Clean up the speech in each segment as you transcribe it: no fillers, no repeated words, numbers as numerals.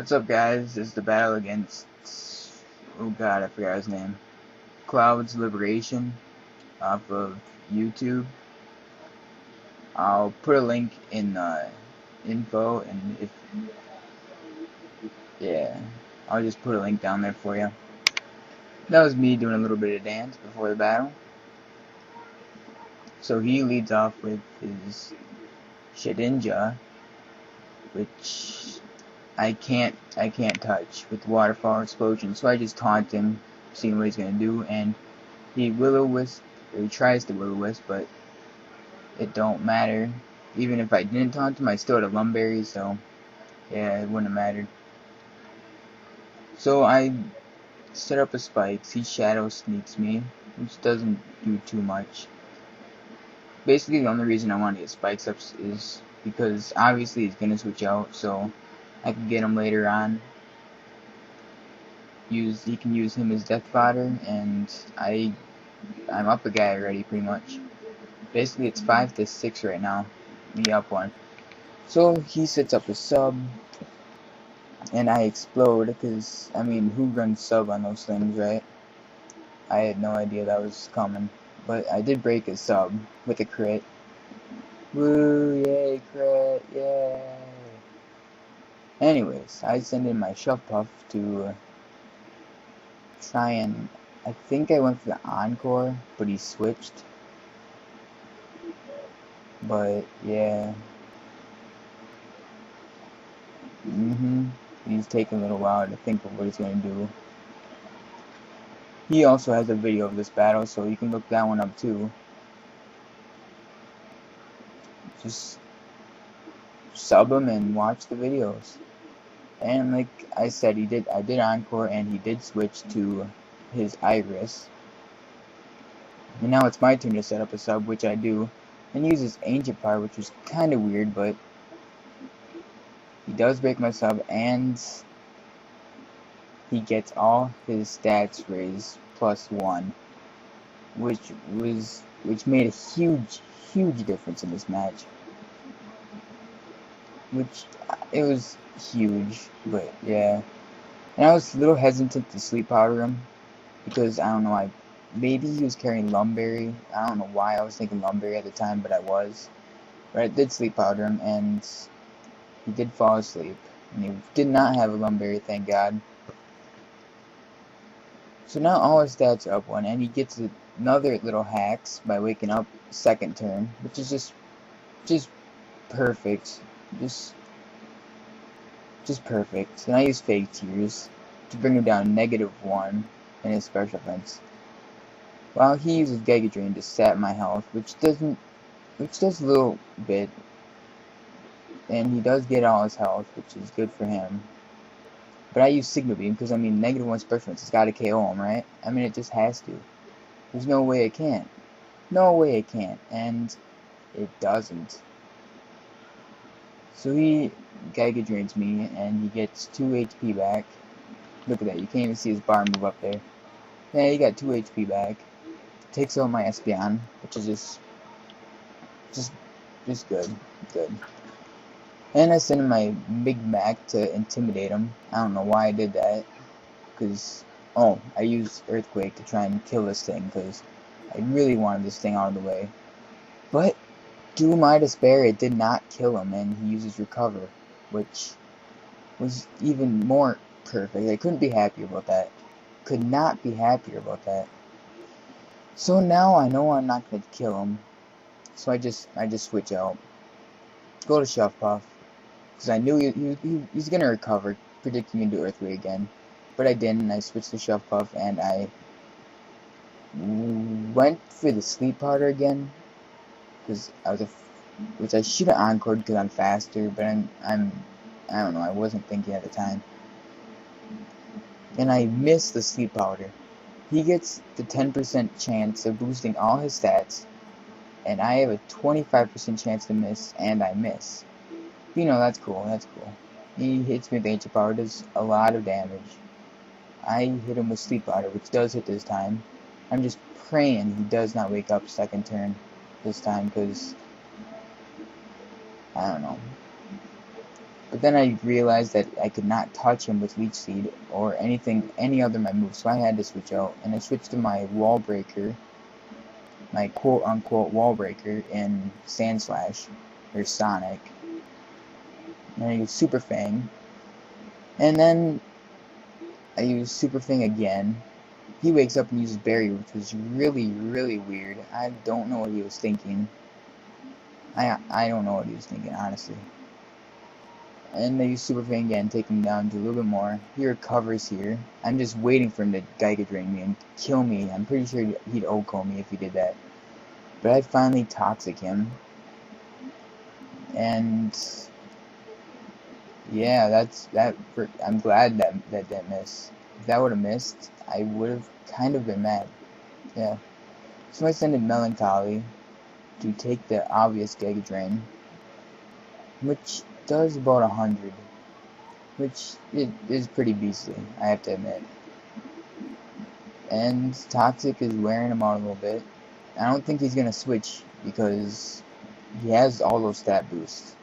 What's up, guys? This is the battle against, oh god, I forgot his name, cloudsliberation off of YouTube. I'll put a link in the info, and I'll just put a link down there for you. That was me doing a little bit of dance before the battle. So he leads off with his Shedinja, which I can't touch with the waterfall explosion, so I just taunt him, seeing what he's gonna do, and he tries to will-o-wisp, but it don't matter. Even if I didn't taunt him, I still had a lumberry, so yeah, it wouldn't have mattered. So I set up a spike. He shadow sneaks me, which doesn't do too much. Basically, the only reason I want to get spikes up is because obviously he's gonna switch out, so I can get him later on. He can use him as death fodder, and I'm up a guy already, pretty much. Basically, it's 5-6 right now. Me up one. So he sets up a sub, and I explode, because, I mean, who runs sub on those things, right? I had no idea that was coming. But I did break his sub with a crit. Woo, yay, crit, yay! Anyways, I send in my Shove Puff to try and, I think I went for the Encore, but he switched. But yeah, he's taking a little while to think of what he's gonna do. He also has a video of this battle, so you can look that one up too. Just sub him and watch the videos. And like I said, I did Encore, and he did switch to his Iris. And now it's my turn to set up a sub, which I do, and use his Ancient Power, which was kind of weird, but he does break my sub, and he gets all his stats raised +1, which made a huge difference in this match. It was huge, but yeah. And I was a little hesitant to sleep powder him, because I don't know, maybe he was carrying Lumberry. I don't know why I was thinking Lumberry at the time, but I was. But I did sleep powder him, and he did fall asleep. And he did not have a Lumberry, thank God. So now all his stats are up 1, and he gets another little hacks by waking up second turn, which is just perfect. Just perfect. And I use Fake Tears to bring him down -1 in his special offense. While he uses Giga Drain to sap my health, which does a little bit. And he does get all his health, which is good for him. But I use Sigma Beam because, I mean, -1 special offense has got to KO him, right? I mean, it just has to. There's no way it can't. No way it can't. And it doesn't. So he Giga Drains me, and he gets 2 HP back. Look at that, you can't even see his bar move up there. Yeah, he got 2 HP back. Takes out my Espeon, which is just good. And I sent him my Big Mac to intimidate him. I don't know why I did that. Because, I used Earthquake to try and kill this thing, because I really wanted this thing out of the way. But, to my despair, it did not kill him, and he uses Recover, which was even more perfect. I couldn't be happier about that. Could not be happier about that. So now I know I'm not going to kill him. So I just switch out. Go to Shove Puff. Because I knew he's going to recover, predicting me to Earthquake again. But I didn't. I switched to Shove Puff, and I went for the Sleep Powder again. Because which I should have encored because I'm faster, but I don't know, I wasn't thinking at the time. And I missed the Sleep Powder. He gets the 10% chance of boosting all his stats, and I have a 25% chance to miss, and I miss. You know, that's cool. He hits me with Ancient Power, does a lot of damage. I hit him with Sleep Powder, which does hit this time. I'm just praying he does not wake up second turn this time, because I don't know. But then I realized that I could not touch him with Leech Seed or any other of my moves, so I had to switch out, and I switched to my wall breaker, my quote-unquote wall breaker in Sandslash, or Sonic. And I used SUPERFANG, and then I used SUPERFANG again. He wakes up and uses Berry, which was really, really weird. I don't know what he was thinking. I don't know what he was thinking, honestly. And I use SUPERFANG again, taking him down to a little bit more. He recovers here. I'm just waiting for him to Giga Drain me and kill me. I'm pretty sure he'd OHKO me if he did that. But I finally Toxic him. And yeah, I'm glad that didn't miss. If that would have missed, I would have kind of been mad. Yeah. So I send in Melancholy to take the obvious Giga Drain, which does about 100, which it is pretty beastly, I have to admit. And Toxic is wearing him out a little bit. I don't think he's gonna switch because he has all those stat boosts.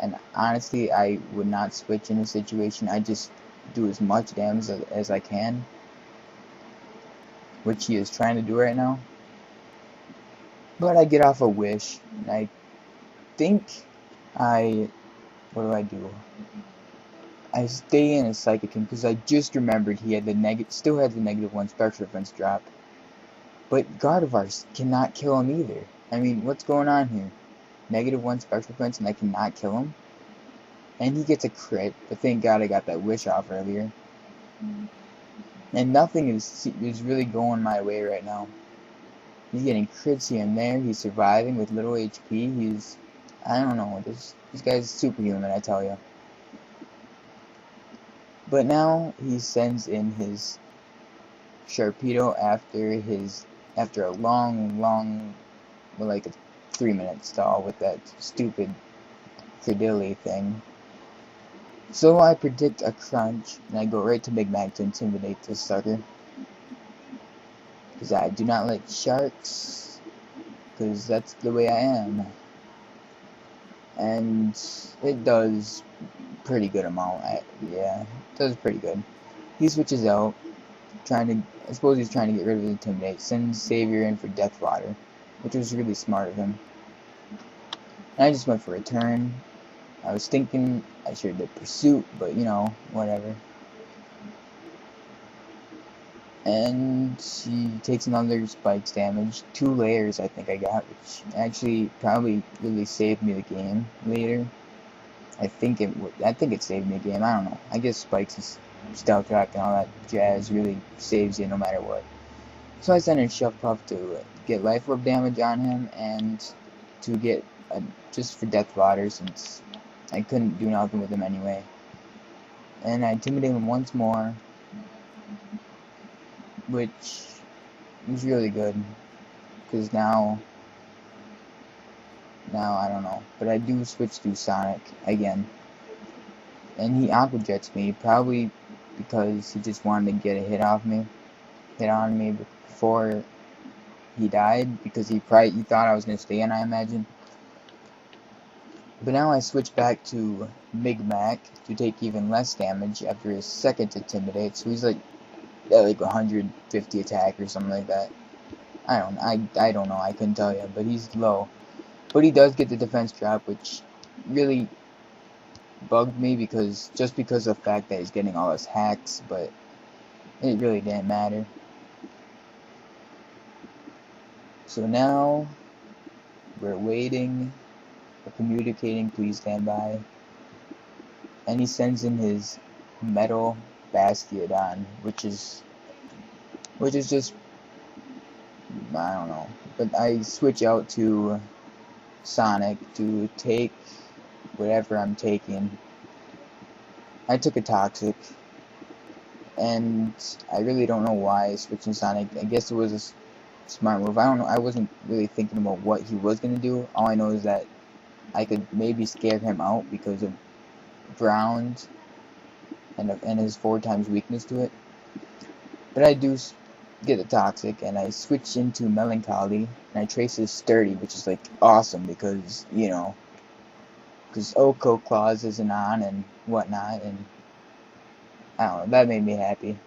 And honestly, I would not switch in this situation. I just do as much damage as I can, which he is trying to do right now. But I get off a wish, and I think what do? I stay in a Psychic him because I just remembered he had still had the -1 special defense drop. But Gardevoir cannot kill him either. I mean, what's going on here? -1 special defense and I cannot kill him? And he gets a crit, but thank God I got that wish off earlier. And nothing is really going my way right now. He's getting crits here and there. He's surviving with little HP. I don't know. This guy's superhuman, I tell you. But now he sends in his Sharpedo after a long, well, like a 3-minute stall with that stupid Cradily thing. So I predict a crunch, and I go right to Big Mac to intimidate this sucker. Because I do not like sharks, because that's the way I am. And it does pretty good amount. Yeah, it does pretty good. He switches out, I suppose he's trying to get rid of the Intimidate, sends Savior in for Death Water, which was really smart of him. And I just went for a turn. I was thinking I should have did Pursuit, but you know, whatever. And he takes another Spikes damage. 2 layers I think I got, which actually probably really saved me the game later. I think it saved me the game, I don't know. I guess Spikes' Stealth Rock and all that jazz really saves you no matter what. So I sent in Shuff Puff to get Life Orb damage on him, and to get just for Death Water, since I couldn't do nothing with him anyway. And I intimidate him once more, which was really good, because now I don't know, but I do switch to Sonic again, and he Aqua Jets me, probably because he just wanted to get a hit on me before he died, because he thought I was gonna stay in, I imagine. But now I switch back to Big Mac to take even less damage after his second Intimidate, so he's like 150 attack or something like that. I don't know, I couldn't tell you, but he's low. But he does get the defense drop, which really bugged me just because of the fact that he's getting all his hacks, but it really didn't matter. So now we're waiting, we're communicating, please stand by. And he sends in his Metal Bastiodon, which is just, I don't know. But I switch out to Sonic to take whatever I'm taking. I took a Toxic, and I really don't know why switching Sonic. I guess it was a smart move. I don't know. I wasn't really thinking about what he was gonna do. All I know is that I could maybe scare him out because of Ground and his 4 times weakness to it. But I do get the Toxic, and I switch into Melancholy, and I trace his Sturdy, which is like awesome because, you know, because Oko Claws isn't on and whatnot, and I don't know, that made me happy.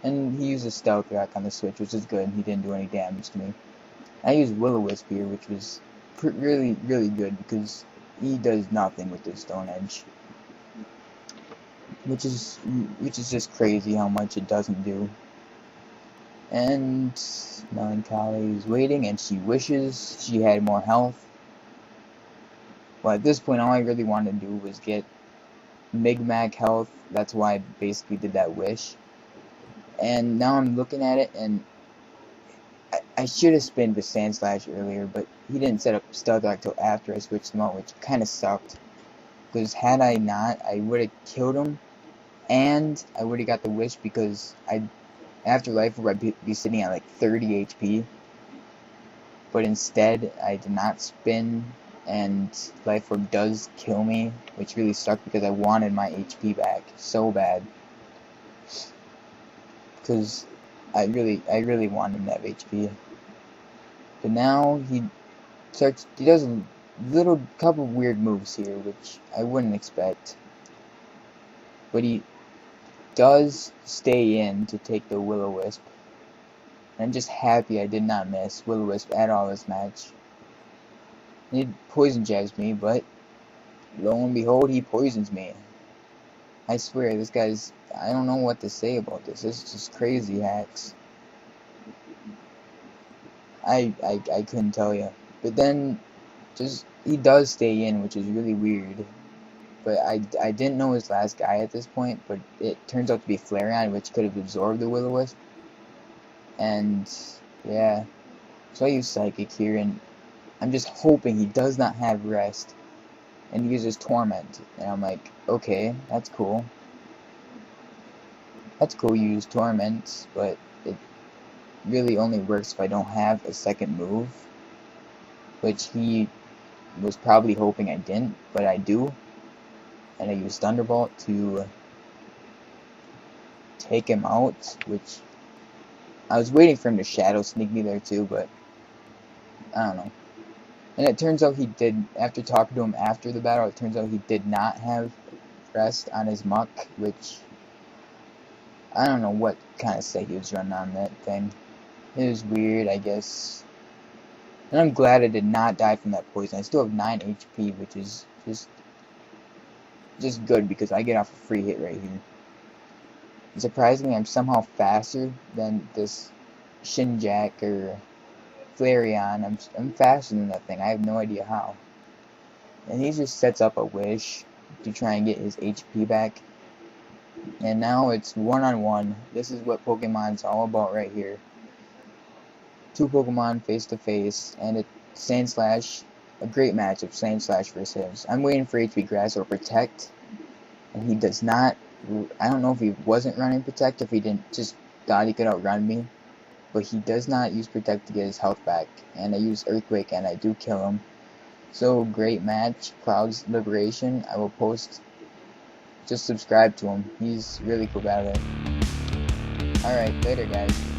And he used a Stealth Rock on the switch, which is good, and he didn't do any damage to me. I used Will-O-Wisp here, which was really, really good, because he does nothing with this Stone Edge. Which is just crazy how much it doesn't do. And Melancholy is waiting, and she wishes she had more health. Well, at this point, all I really wanted to do was get Migmac health. That's why I basically did that wish. And now I'm looking at it, and I should have spinned with Sandslash earlier, but he didn't set up Stealth Rock till after I switched him out, which kind of sucked. Because had I not, I would have killed him, and I would have got the wish, because after Life Orb I'd be sitting at like 30 HP. But instead, I did not spin, and Life Orb does kill me, which really sucked because I wanted my HP back so bad. Because I really wanted him to have HP. But now he does a couple weird moves here, which I wouldn't expect. But he does stay in to take the Will-O-Wisp. I'm just happy I did not miss Will-O-Wisp at all this match. He poison jabs me, but lo and behold, he poisons me. I swear, this guy's... I don't know what to say about this. This is just crazy hacks. I couldn't tell you. But then, he does stay in, which is really weird. But I didn't know his last guy at this point, but it turns out to be Flareon, which could have absorbed the Will-O-Wisp. And, yeah. So I use Psychic here, and I'm just hoping he does not have Rest. And he uses Torment. And I'm like, okay, that's cool. That's cool, you use Torment, but it really only works if I don't have a second move. Which he was probably hoping I didn't, but I do. And I use Thunderbolt to take him out, which I was waiting for him to Shadow Sneak me there too, but I don't know. And it turns out he did, after talking to him after the battle, it turns out he did not have Rest on his Muck, which I don't know what kind of set he was running on that thing. It was weird, I guess. And I'm glad I did not die from that poison. I still have 9 HP, which is just good because I get off a free hit right here. And surprisingly, I'm somehow faster than this Shinjack or Flareon. I'm faster than that thing. I have no idea how. And he just sets up a wish to try and get his HP back. And now it's one-on-one. This is what Pokemon's all about right here. 2 Pokemon face to face, and it's Sandslash. A great matchup, Sandslash versus him. I'm waiting for HP Grass or Protect, and he does not. I don't know if he wasn't running Protect, if he didn't just thought he could outrun me, but he does not use Protect to get his health back. And I use Earthquake, and I do kill him. So great match, Cloudsliberation. I will post. Just subscribe to him. He's really cool battler. Alright, later guys.